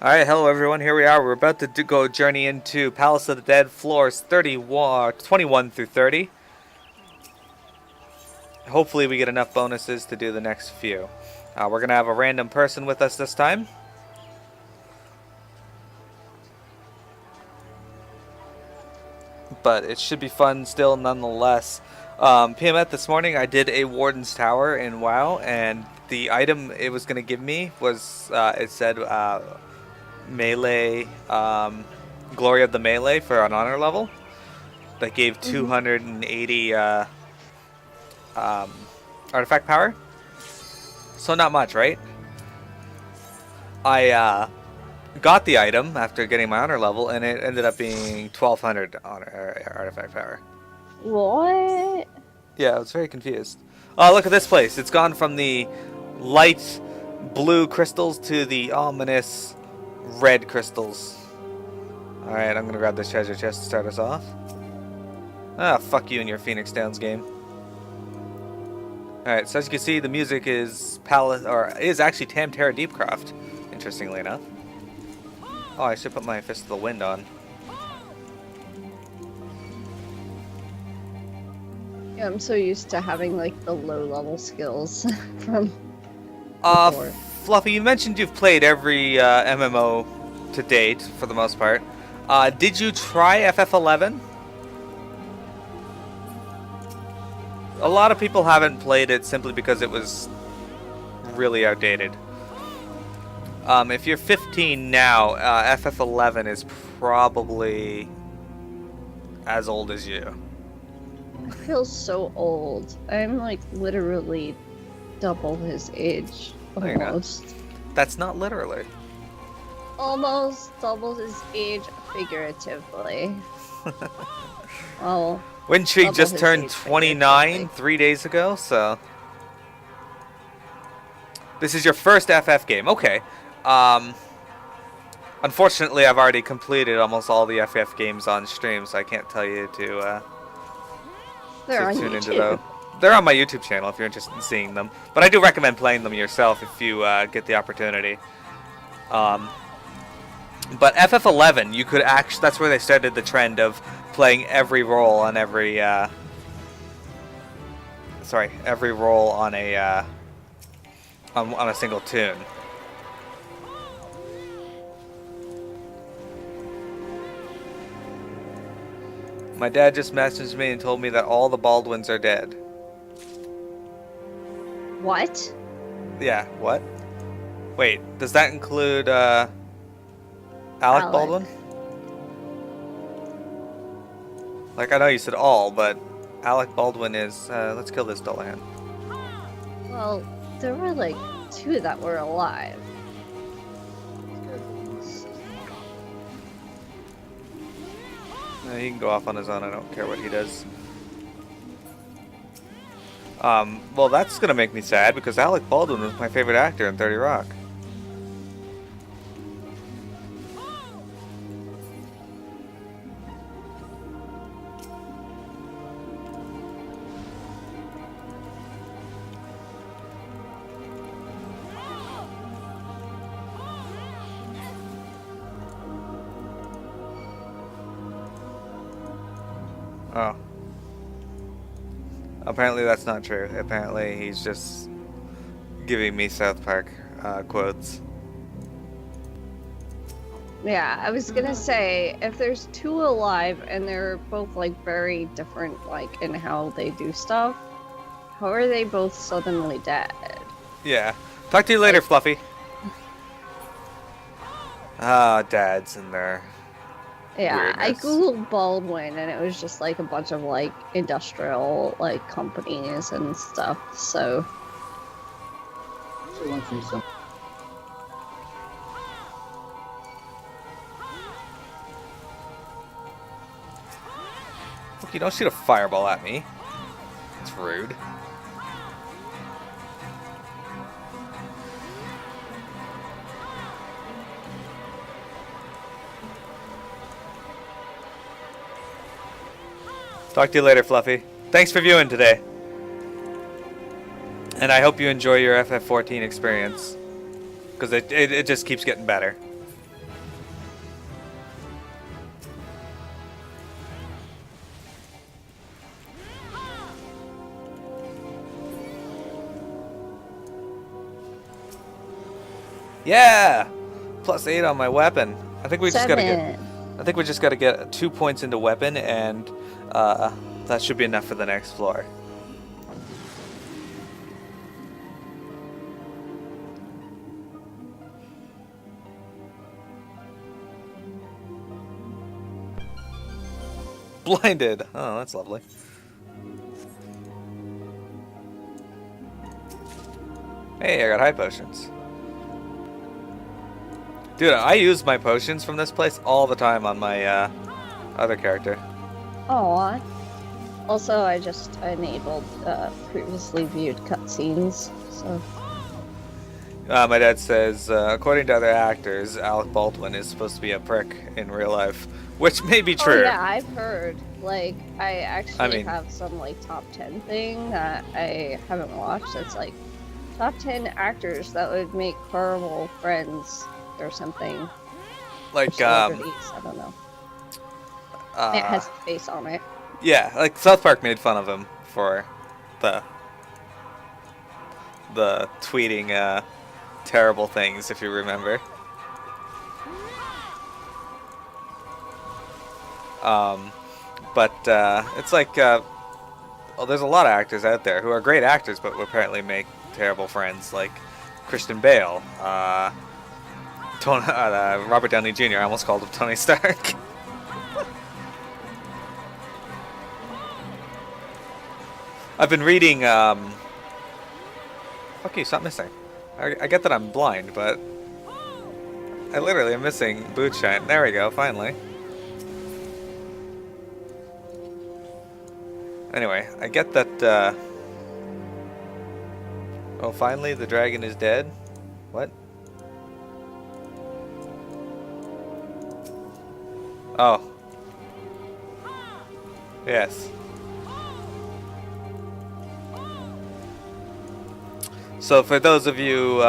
Alright, hello everyone, here we are. We're about to go journey into Palace of the Dead, floors 21 through 30. Hopefully we get enough bonuses to do the next few. We're going to have a random person with us this time. But it should be fun still nonetheless. PMF this morning I did a Warden's Tower in WoW, and the item it was going to give me was, it said melee, Glory of the Melee for an honor level. That gave 280 artifact power. So not much, right? I got the item after getting my honor level, and it ended up being 1200 artifact power. What? Yeah, I was very confused. Oh, look at this place. It's gone from the light blue crystals to the ominous red crystals. Alright, I'm gonna grab this treasure chest to start us off. Ah, fuck you and your Phoenix Downs game. Alright, so as you can see, the music is is actually Tamtara Deepcroft, interestingly enough. Oh, I should put my Fist of the Wind on. Yeah, I'm so used to having like the low level skills from before. Fluffy, you mentioned you've played every MMO to date, for the most part. Did you try FF11? A lot of people haven't played it simply because it was really outdated. If you're 15 now, FF11 is probably as old as you. I feel so old. I'm like literally double his age. No, you're not. Almost. That's not literally. Almost double his age figuratively. Well, Windtree double just his turned age 29 figuratively. 3 days ago, so... This is your first FF game. Okay. Unfortunately, I've already completed almost all the FF games on stream, so I can't tell you to They're on tune into YouTube. those. They're on my YouTube channel if you're interested in seeing them. But I do recommend playing them yourself if you get the opportunity. But FF11, you could actually... That's where they started the trend of playing every role on every... every role on a... on a single tune. My dad just messaged me and told me that all the Baldwins are dead. What? Yeah, what? Wait, does that include Alec Baldwin? Like, I know you said all, but Alec Baldwin is... let's kill this Dullahan. Well, there were like 2 that were alive. He can go off on his own, I don't care what he does. Well, that's gonna make me sad, because Alec Baldwin was my favorite actor in 30 Rock. Oh. Apparently that's not true. Apparently he's just giving me South Park quotes. Yeah, I was gonna say, if there's 2 alive and they're both like very different like in how they do stuff, how are they both suddenly dead? Yeah. Talk to you later, Fluffy. Ah, dads in there. Yeah, I Weirdness. googled Baldwin and it was just like a bunch of like industrial like companies and stuff, so... Look, you don't shoot a fireball at me. It's rude. Talk to you later, Fluffy. Thanks for viewing today. And I hope you enjoy your FF14 experience. Because it just keeps getting better. Yeah! +8 on my weapon. I think we just gotta get... 7. I think we just gotta get 2 points into weapon, and that should be enough for the next floor. Blinded! Oh, that's lovely. Hey, I got high potions. Dude, I use my potions from this place all the time on my other character. Aw. Also, I just enabled previously viewed cutscenes, so... My dad says, according to other actors, Alec Baldwin is supposed to be a prick in real life, which may be true. Oh, yeah, I've heard. Like, I actually have some, like, top 10 thing that I haven't watched. It's, like, top 10 actors that would make horrible friends or something. Like, I don't know. It has a face on it. Yeah, like, South Park made fun of him for the tweeting, terrible things, if you remember. But it's like, well, there's a lot of actors out there who are great actors, but who apparently make terrible friends, like Christian Bale, Robert Downey Jr. I almost called him Tony Stark. I've been reading, fuck you, stop missing. I get that I'm blind, but I literally am missing boot shine. There we go, finally. Anyway, I get that, oh, finally the dragon is dead? What? Oh. Yes. So for those of you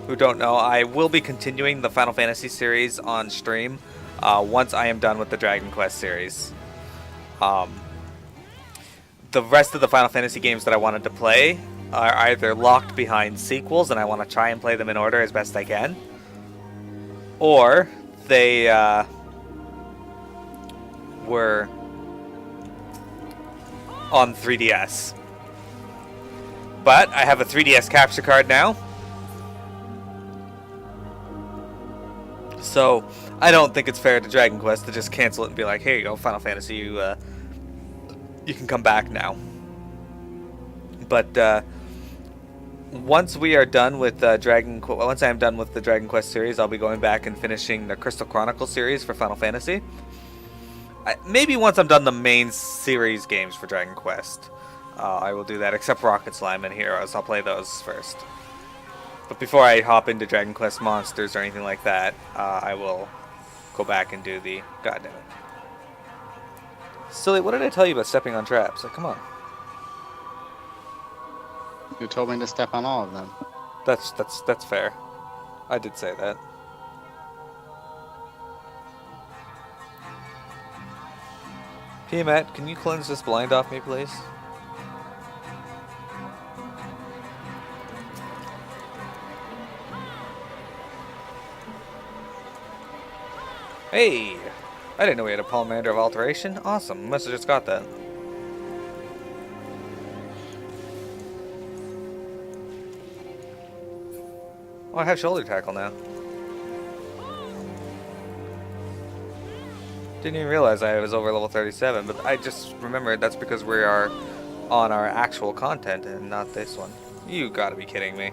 who don't know, I will be continuing the Final Fantasy series on stream once I am done with the Dragon Quest series. The rest of the Final Fantasy games that I wanted to play are either locked behind sequels, and I want to try and play them in order as best I can, or they were on 3DS. But I have a 3DS capture card now, so I don't think it's fair to Dragon Quest to just cancel it and be like, "Here you go, Final Fantasy, you can come back now." But once we are done with once I am done with the Dragon Quest series, I'll be going back and finishing the Crystal Chronicle series for Final Fantasy. Maybe once I'm done the main series games for Dragon Quest. I will do that, except Rocket Slime and Heroes. I'll play those first. But before I hop into Dragon Quest Monsters or anything like that, I will go back and do the... God damn it. Silly, what did I tell you about stepping on traps? Like, come on. You told me to step on all of them. That's fair. I did say that. Hey, Matt, can you cleanse this blind off me, please? Hey! I didn't know we had a Polymander of Alteration. Awesome. Must have just got that. Oh, I have shoulder tackle now. Didn't even realize I was over level 37, but I just remembered that's because we are on our actual content and not this one. You gotta be kidding me.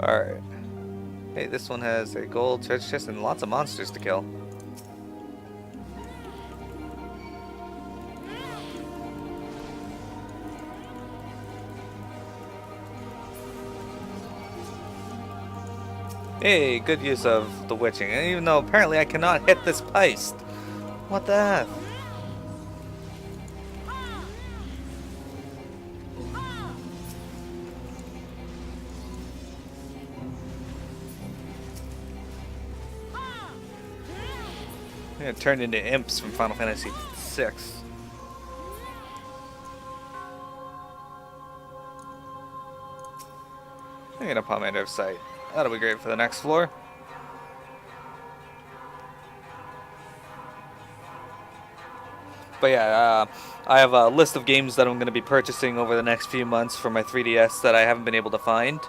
Alright. Hey, this one has a gold treasure chest and lots of monsters to kill. Hey, good use of the witching, and even though apparently I cannot hit this post. What the heck? It turned into imps from Final Fantasy VI. I'm gonna Pomander of Sight. That'll be great for the next floor. But yeah, I have a list of games that I'm going to be purchasing over the next few months for my 3DS that I haven't been able to find.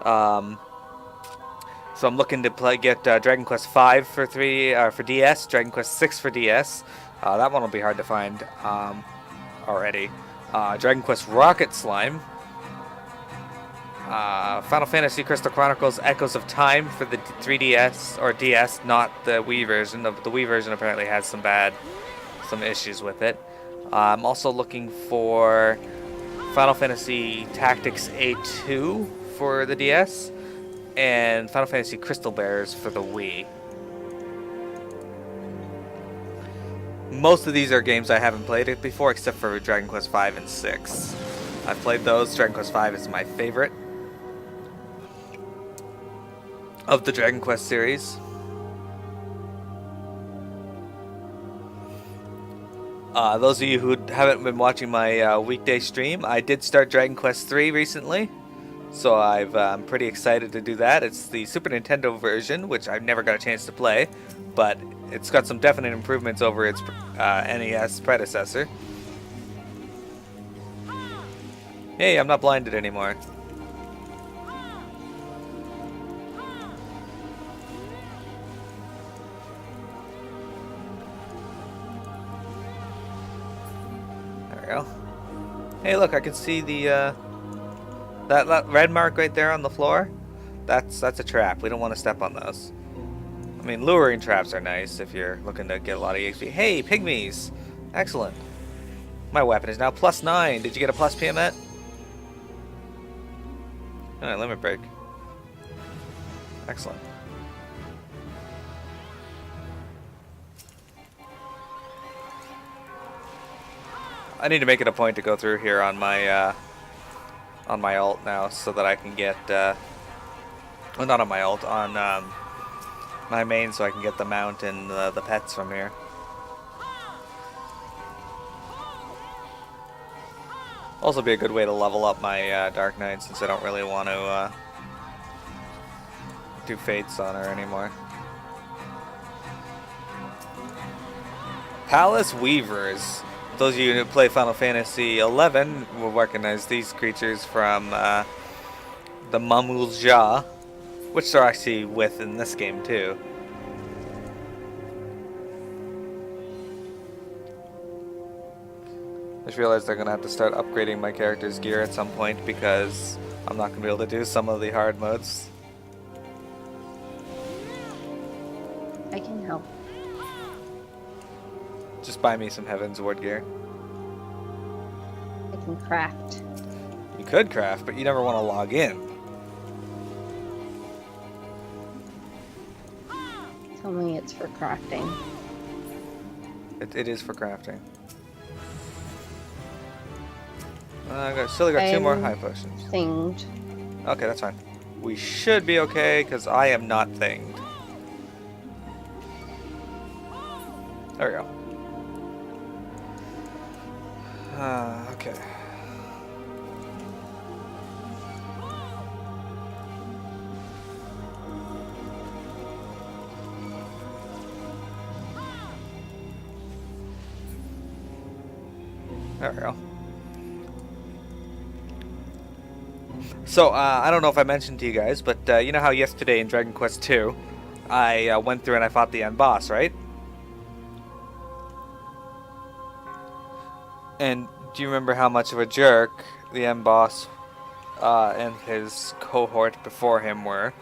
So I'm looking to get Dragon Quest V for DS, Dragon Quest VI for DS. That one will be hard to find already. Dragon Quest Rocket Slime. Final Fantasy Crystal Chronicles Echoes of Time for the 3DS or DS, not the Wii version. The Wii version apparently has some issues with it. I'm also looking for Final Fantasy Tactics A2 for the DS and Final Fantasy Crystal Bears for the Wii. Most of these are games I haven't played it before, except for Dragon Quest V and 6. I've played those. Dragon Quest V is my favorite of the Dragon Quest series. Those of you who haven't been watching my weekday stream, I did start Dragon Quest III recently, so I'm pretty excited to do that. It's the Super Nintendo version, which I've never got a chance to play, but it's got some definite improvements over its NES predecessor. Hey, I'm not blinded anymore. Go. Hey, look! I can see the that red mark right there on the floor. That's a trap. We don't want to step on those. I mean, luring traps are nice if you're looking to get a lot of EXP. Hey, pygmies! Excellent. My weapon is now +9. Did you get a plus PM at? Oh, limit break. Excellent. I need to make it a point to go through here on my alt now, so that I can get well, not on my alt, on my main, so I can get the mount and the pets from here. Also, be a good way to level up my Dark Knight, since I don't really want to do fates on her anymore. Palace Weavers. Those of you who play Final Fantasy XI will recognize these creatures from the Mamulja, which they're actually with in this game too. I just realized they're going to have to start upgrading my character's gear at some point, because I'm not going to be able to do some of the hard modes. I can help. Just buy me some Heaven's Ward gear. I can craft. You could craft, but you never want to log in. Tell me it's for crafting. It is for crafting. I still got 2 more high potions. Thinged. Okay, that's fine. We should be okay, because I am not thinged. There we go. Okay. There we go. So, I don't know if I mentioned to you guys, but you know how yesterday in Dragon Quest II, I went through and I fought the end boss, right? And do you remember how much of a jerk the end boss and his cohort before him were?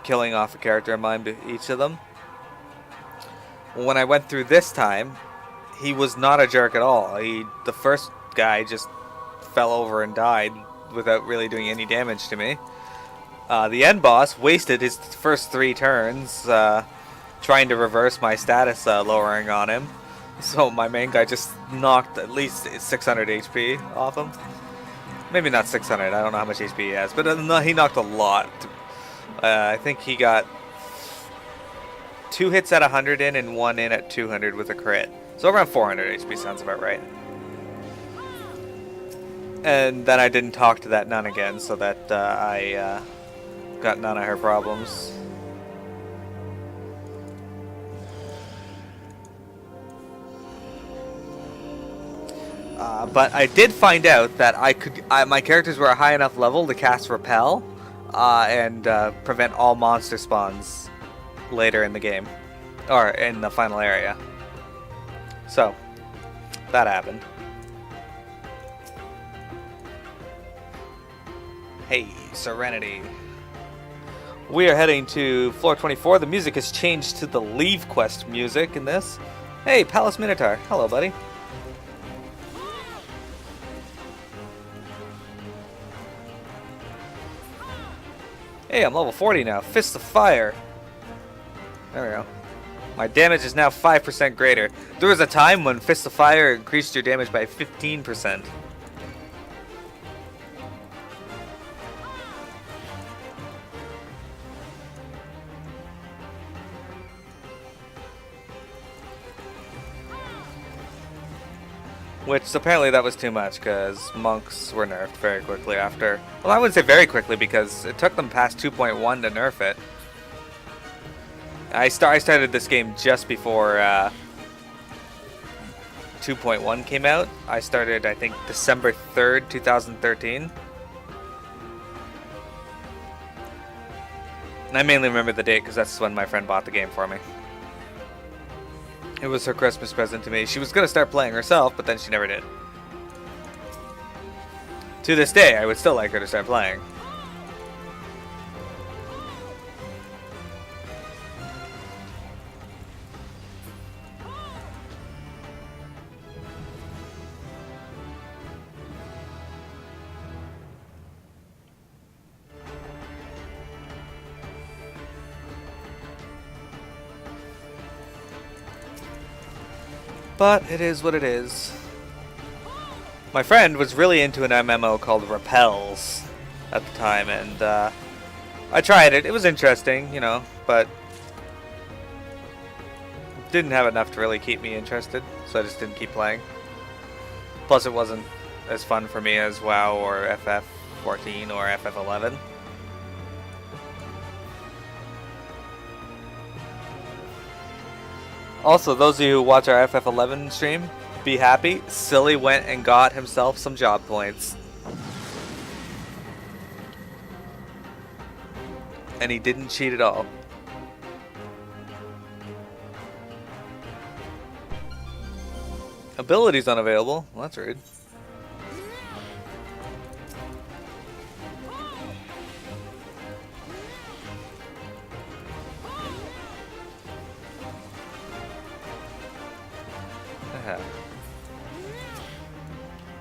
Killing off a character of mine, each of them. When I went through this time, he was not a jerk at all. The first guy just fell over and died without really doing any damage to me. The end boss wasted his first 3 turns trying to reverse my status lowering on him. So my main guy just knocked at least 600 HP off him. Maybe not 600, I don't know how much HP he has, but he knocked a lot. I think he got 2 hits at 100 in and 1 in at 200 with a crit. So around 400 HP sounds about right. And then I didn't talk to that nun again, so that I got none of her problems. But I did find out that my characters were a high enough level to cast Repel and prevent all monster spawns later in the game, or in the final area. So that happened. Hey, Serenity. We are heading to floor 24. The music has changed to the Leave Quest music in this. Hey, Palace Minotaur. Hello, buddy. Hey, I'm level 40 now. Fist of Fire. There we go. My damage is now 5% greater. There was a time when Fist of Fire increased your damage by 15%. Which, apparently that was too much, because monks were nerfed very quickly after. Well, I wouldn't say very quickly, because it took them past 2.1 to nerf it. I started this game just before 2.1 came out. I started, I think, December 3rd, 2013. And I mainly remember the date, because that's when my friend bought the game for me. It was her Christmas present to me. She was going to start playing herself, but then she never did. To this day, I would still like her to start playing. But it is what it is. My friend was really into an MMO called Repels at the time, and I tried it. It was interesting, you know, but didn't have enough to really keep me interested, so I just didn't keep playing. Plus, it wasn't as fun for me as WoW or FF14 or FF11. Also, those of you who watch our FF11 stream, be happy. Silly went and got himself some job points. And he didn't cheat at all. Abilities unavailable. Well, that's rude.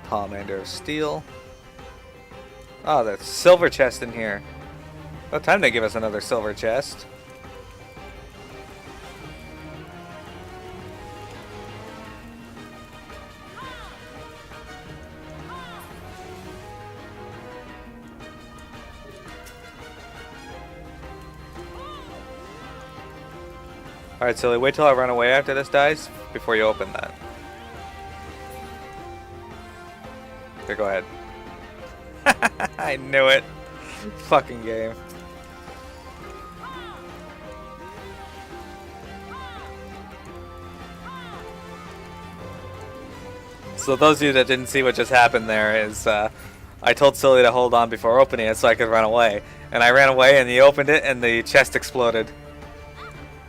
Pomander of Steel. Oh, there's a silver chest in here. About time they give us another silver chest. Alright, Silly, wait till I run away after this dies before you open that. Here, go ahead. I knew it. Fucking game. So those of you that didn't see what just happened there is I told Silly to hold on before opening it so I could run away. And I ran away and he opened it and the chest exploded.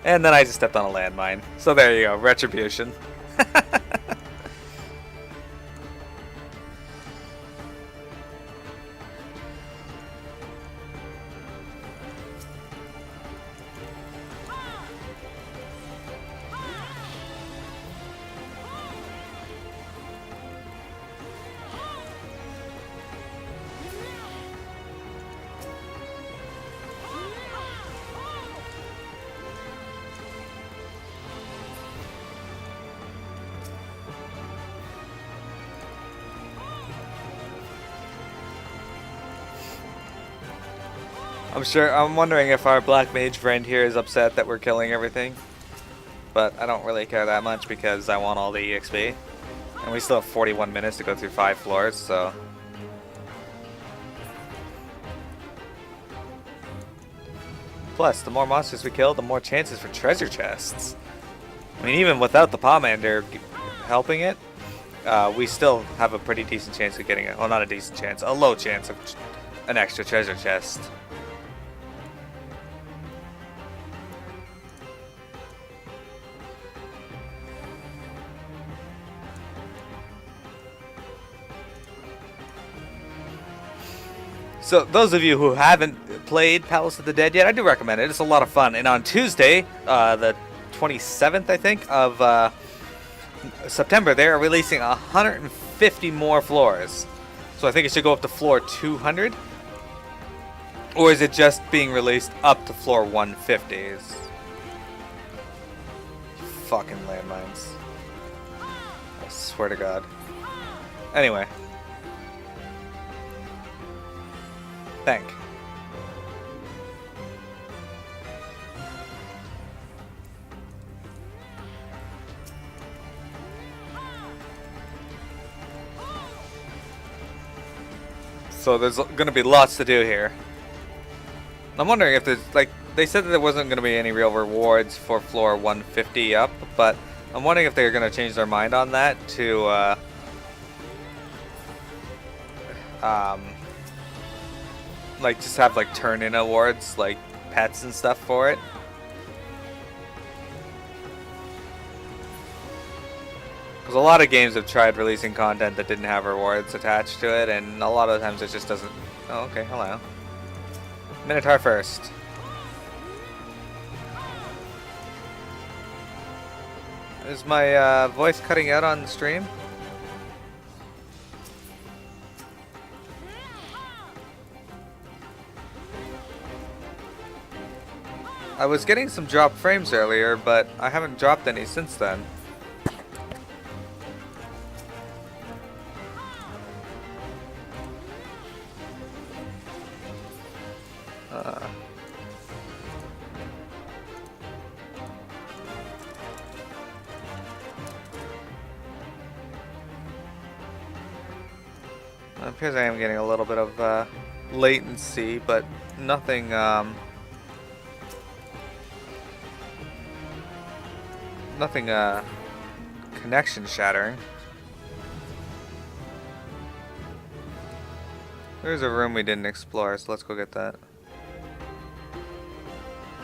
And then I just stepped on a landmine. So there you go, retribution. I'm wondering if our black mage friend here is upset that we're killing everything. but I don't really care that much because I want all the EXP. And we still have 41 minutes to go through 5 floors, so... Plus, the more monsters we kill, the more chances for treasure chests. I mean, even without the Pomander helping it, we still have a pretty decent chance of getting it. Well, not a decent chance, a low chance of an extra treasure chest. So those of you who haven't played Palace of the Dead yet, I do recommend it. It's a lot of fun. And on Tuesday, the 27th, I think, of September, they are releasing 150 more floors. So I think it should go up to floor 200. Or is it just being released up to floor 150? Fucking landmines. I swear to God. Anyway. Thank. So there's going to be lots to do here. I'm wondering if there's, like, they said that there wasn't going to be any real rewards for floor 150 up, but I'm wondering if they're going to change their mind on that to, like, just have, like, turn-in awards, like, pets and stuff for it. Because a lot of games have tried releasing content that didn't have rewards attached to it, and a lot of times it just doesn't... Oh, okay, hello. Minotaur first. Is my voice cutting out on the stream? I was getting some drop frames earlier, but I haven't dropped any since then. It appears I am getting a little bit of latency, but nothing nothing connection shattering. There's a room we didn't explore, so let's go get that.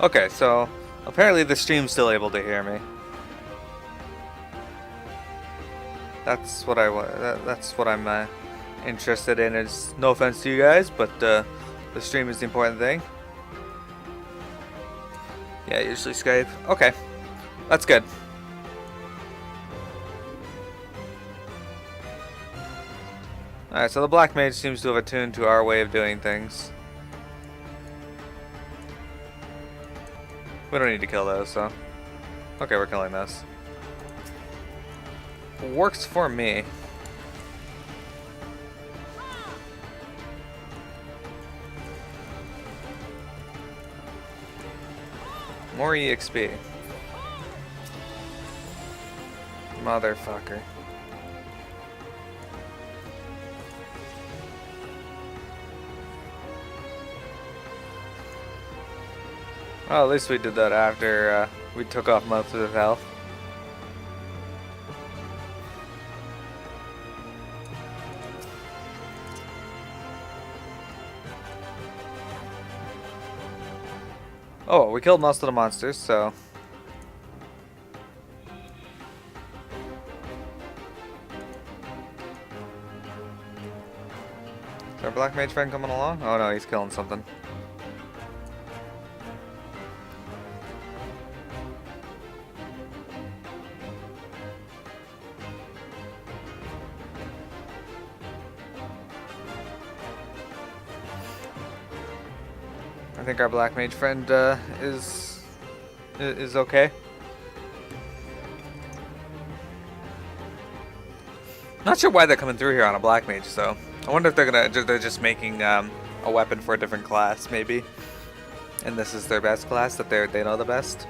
Okay, so apparently the stream's still able to hear me. That's what I'm interested in. It's no offense to you guys, but the stream is the important thing. Yeah, usually Skype. Okay, that's good. Alright, so the Black Mage seems to have attuned to our way of doing things. We don't need to kill those, so... Okay, we're killing this. Works for me. More EXP. Motherfucker. Well, at least we did that after we took off most of his health. Oh, we killed most of the monsters, so... Is our Black Mage friend coming along? Oh no, he's killing something. I think our Black Mage friend is okay. Not sure why they're coming through here on a Black Mage, so I wonder if they're just making a weapon for a different class, maybe, and this is their best class that they know the best.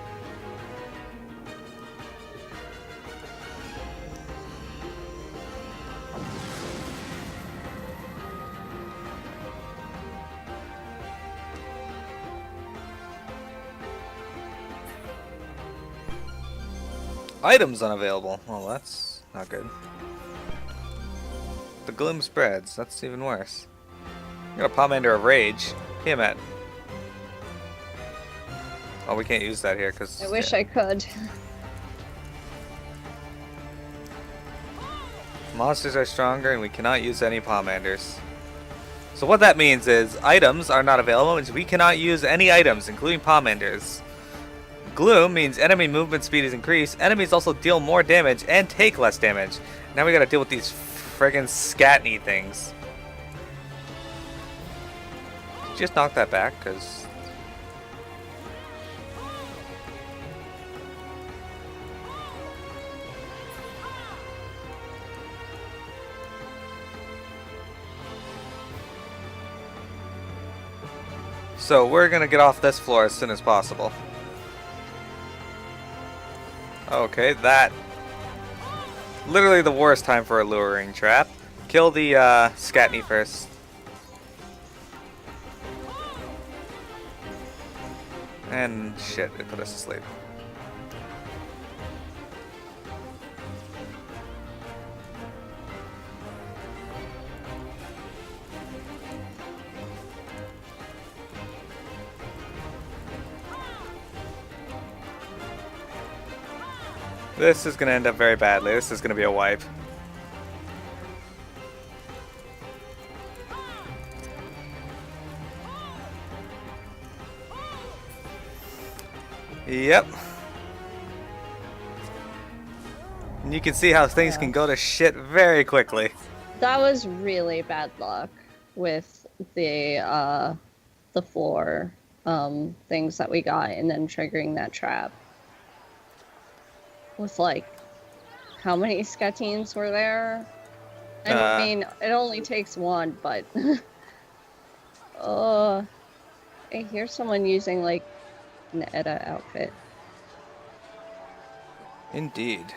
Items unavailable. Well, that's not good. The gloom spreads. That's even worse. You got a Pomander of Rage. Tiamat. Oh, we can't use that here because. I wish I could. Monsters are stronger and we cannot use any Pomanders. So what that means is items are not available, which we cannot use any items, including Pomanders. Gloom means enemy movement speed is increased. Enemies also deal more damage and take less damage. Now we gotta deal with these friggin' Scatney things. Just knock that back, because... So we're gonna get off this floor as soon as possible. Okay, that... Literally the worst time for a luring trap. Kill the Scatney first. And shit, it put us to sleep. This is gonna end up very badly. This is gonna be a wipe. Yep. And you can see how things can go to shit very quickly. That was really bad luck with the floor things that we got and then triggering that trap. With like, how many Scatines were there? I mean, it only takes one, but I hear someone using like an Edda outfit. Indeed.